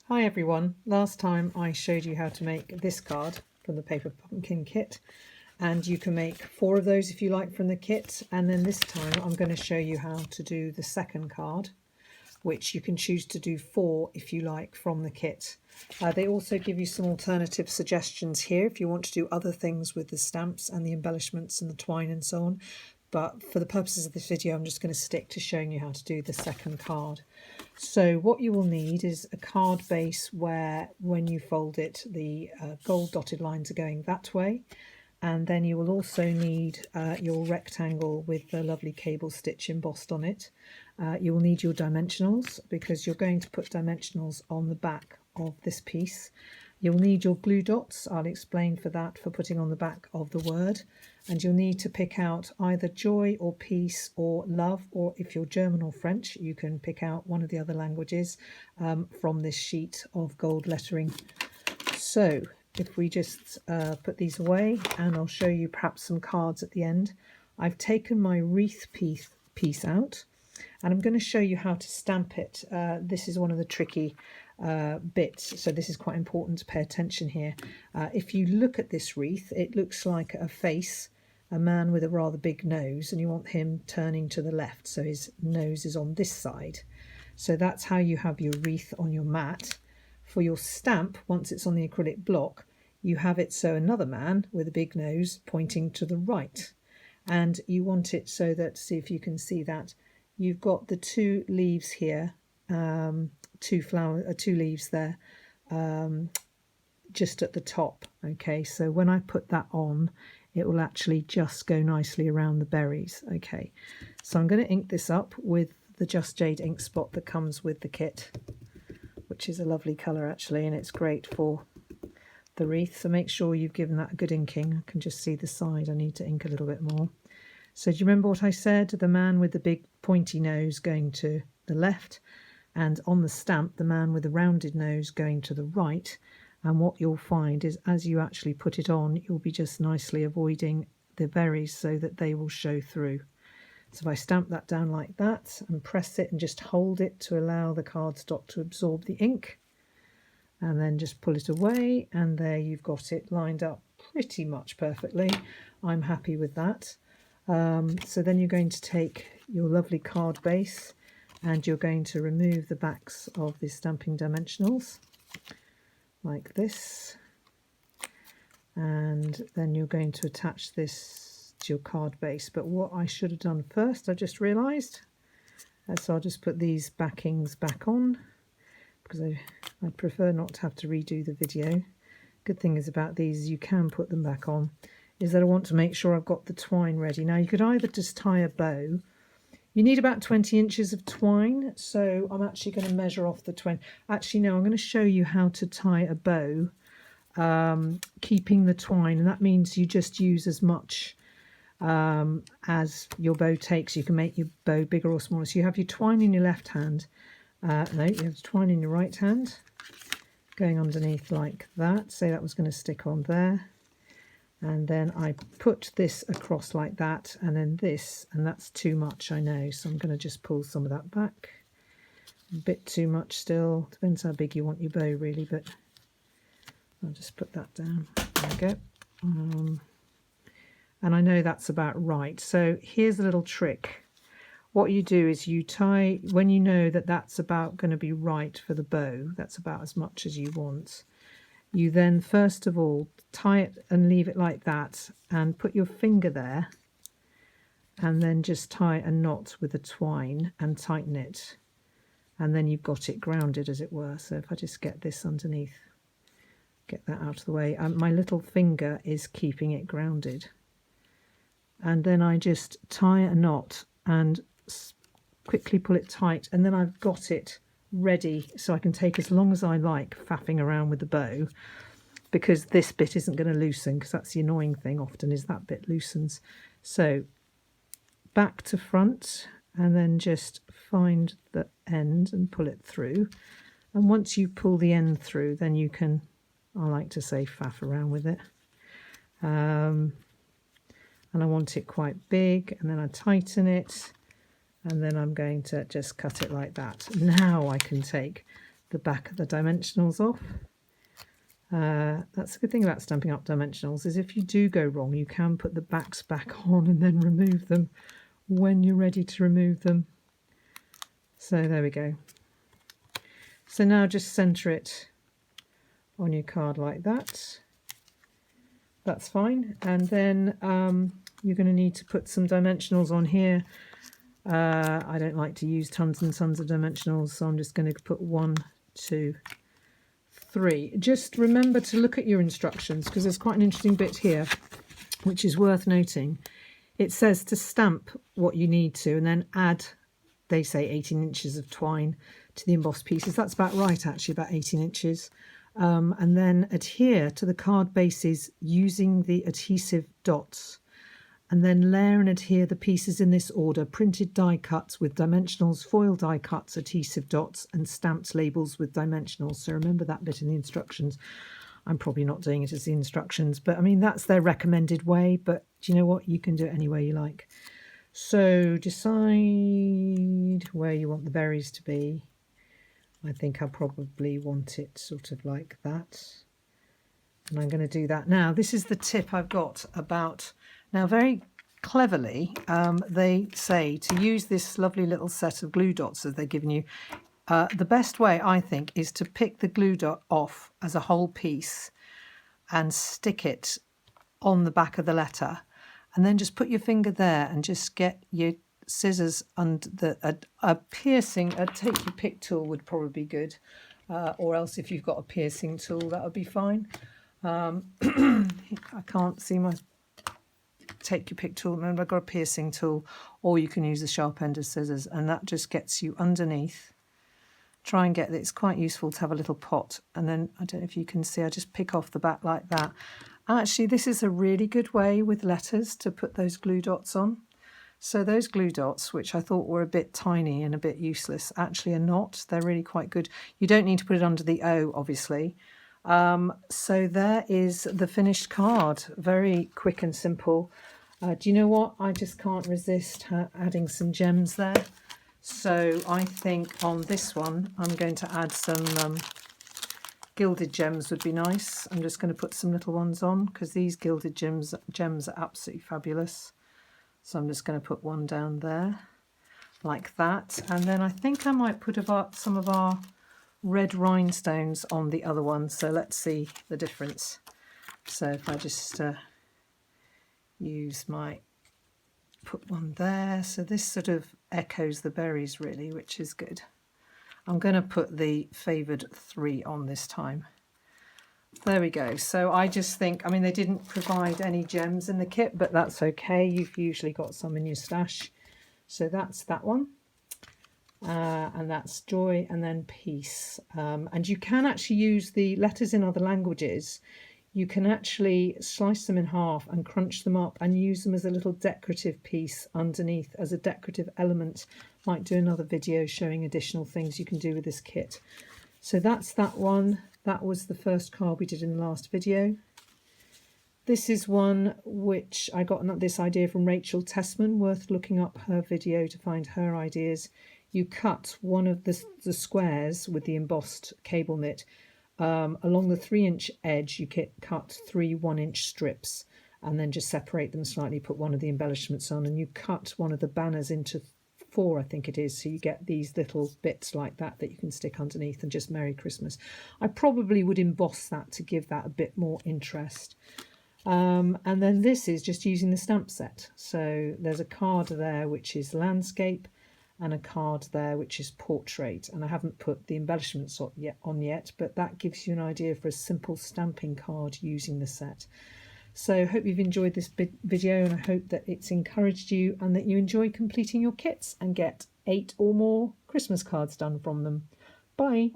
Hi everyone, last time I showed you how to make this card from the Paper Pumpkin kit, and you can make 4 of those if you like from the kit, and then this time I'm going to show you how to do the second card, which you can choose to do 4 if you like from the kit. They also give you some alternative suggestions here if you want to do other things with the stamps and the embellishments and the twine and so on. But for the purposes of this video, I'm just going to stick to showing you how to do the second card. So what you will need is a card base where when you fold it, the gold dotted lines are going that way. And then you will also need your rectangle with the lovely cable stitch embossed on it. You will need your dimensionals because you're going to put dimensionals on the back of this piece. You'll need your glue dots. I'll explain for that, for putting on the back of the word. And you'll need to pick out either joy or peace or love, or if you're German or French, you can pick out one of the other languages from this sheet of gold lettering. So if we just put these away, and I'll show you perhaps some cards at the end. I've taken my wreath piece out, and I'm going to show you how to stamp it. This is one of the tricky bits, so this is quite important to pay attention here. If you look at this wreath, it looks like a face, a man with a rather big nose, and you want him turning to the left, so his nose is on this side. So that's how you have your wreath on your mat. For your stamp, once it's on the acrylic block, you have it so another man with a big nose pointing to the right, and you want it so that, see if you can see that, you've got the 2 leaves here, 2 leaves there, just at the top. Okay, so when I put that on, it will actually just go nicely around the berries. Okay, so I'm going to ink this up with the Just Jade ink spot that comes with the kit, which is a lovely colour actually, and it's great for the wreath. So make sure you've given that a good inking. I can just see the side. I need to ink a little bit more. So do you remember what I said? The man with the big pointy nose going to the left, and on the stamp, the man with the rounded nose going to the right. And what you'll find is as you actually put it on, you'll be just nicely avoiding the berries so that they will show through. So if I stamp that down like that and press it and just hold it to allow the cardstock to absorb the ink, and then just pull it away, and there you've got it lined up pretty much perfectly. I'm happy with that. So then you're going to take your lovely card base and you're going to remove the backs of the stamping dimensionals like this, and then you're going to attach this to your card base. But what I should have done first, I just realised, so I'll just put these backings back on because I'd prefer not to have to redo the video. Good thing is about these, you can put them back on, is that I want to make sure I've got the twine ready. Now you could either just tie a bow. You need about 20 inches of twine, so I'm actually going to measure off the 20. Actually, no, I'm going to show you how to tie a bow, keeping the twine, and that means you just use as much as your bow takes. You can make your bow bigger or smaller. So you have your twine in your left hand. No, you have twine in your right hand, going underneath like that. Say that was going to stick on there. And then I put this across like that, and then this, and that's too much, I know, so I'm going to just pull some of that back. A bit too much still, depends how big you want your bow really, but I'll just put that down. There we go. And I know that's about right. So here's a little trick. What you do is you tie, when you know that that's about going to be right for the bow, that's about as much as you want, you then first of all tie it and leave it like that, and put your finger there, and then just tie a knot with the twine and tighten it, and then you've got it grounded, as it were. So if I just get this underneath, get that out of the way, my little finger is keeping it grounded, and then I just tie a knot and quickly pull it tight, and then I've got it ready so I can take as long as I like faffing around with the bow, because this bit isn't going to loosen, because that's the annoying thing often, is that bit loosens. So back to front, and then just find the end and pull it through, and once you pull the end through, then you can, I like to say, faff around with it. And I want it quite big, and then I tighten it, and then I'm going to just cut it like that. Now I can take the back of the dimensionals off. That's a good thing about Stampin' Up! Dimensionals, is if you do go wrong, you can put the backs back on and then remove them when you're ready to remove them. So there we go. So now just centre it on your card like that. That's fine. And then you're going to need to put some dimensionals on here. I don't like to use tons and tons of dimensionals, so I'm just going to put 1, 2, 3. Just remember to look at your instructions, because there's quite an interesting bit here which is worth noting. It says to stamp what you need to and then add, they say 18 inches of twine to the embossed pieces. That's about right, actually, about 18 inches. And then adhere to the card bases using the adhesive dots. And then layer and adhere the pieces in this order: printed die cuts with dimensionals, foil die cuts, adhesive dots, and stamped labels with dimensionals. So remember that bit in the instructions. I'm probably not doing it as the instructions, but I mean, that's their recommended way. But do you know what? You can do it any way you like. So decide where you want the berries to be. I think I'll probably want it sort of like that. And I'm going to do that. Now, this is the tip I've got about... Now, very cleverly, they say to use this lovely little set of glue dots that they're giving you. The best way, I think, is to pick the glue dot off as a whole piece and stick it on the back of the letter. And then just put your finger there and just get your scissors under a piercing. A take your pick tool would probably be good. Or else if you've got a piercing tool, that would be fine. I can't see my... Take your pick tool. Remember, I've got a piercing tool, or you can use the sharp end of scissors, and that just gets you underneath. Try and get it. It's quite useful to have a little pot, and then I don't know if you can see, I just pick off the back like that. Actually, this is a really good way with letters to put those glue dots on. So those glue dots, which I thought were a bit tiny and a bit useless, actually are not. They're really quite good. You don't need to put it under the O, obviously. So there is the finished card. Very quick and simple. Do you know what? I just can't resist adding some gems there. So I think on this one, I'm going to add some gilded gems would be nice. I'm just going to put some little ones on because these gilded gems are absolutely fabulous. So I'm just going to put one down there like that. And then I think I might put about some of our red rhinestones on the other one. So let's see the difference. So if I just put one there. So this sort of echoes the berries really, which is good. I'm going to put the favoured 3 on this time. There we go. So I just think, I mean, they didn't provide any gems in the kit, but that's okay. You've usually got some in your stash. So that's that one. And that's joy and then peace. And you can actually use the letters in other languages. You can actually slice them in half and crunch them up and use them as a little decorative piece underneath as a decorative element. Might do another video showing additional things you can do with this kit. So that's that one. That was the first card we did in the last video. This is one which I got this idea from Rachel Tessman, worth looking up her video to find her ideas. You cut one of the squares with the embossed cable knit. Along the 3-inch edge, you cut 3 1-inch strips and then just separate them slightly, put one of the embellishments on, and you cut one of the banners into 4, I think it is, so you get these little bits like that you can stick underneath and just Merry Christmas. I probably would emboss that to give that a bit more interest. And then this is just using the stamp set. So there's a card there which is landscape, and a card there which is portrait, and I haven't put the embellishments on yet, but that gives you an idea for a simple stamping card using the set. So I hope you've enjoyed this video, and I hope that it's encouraged you and that you enjoy completing your kits and get 8 or more Christmas cards done from them. Bye.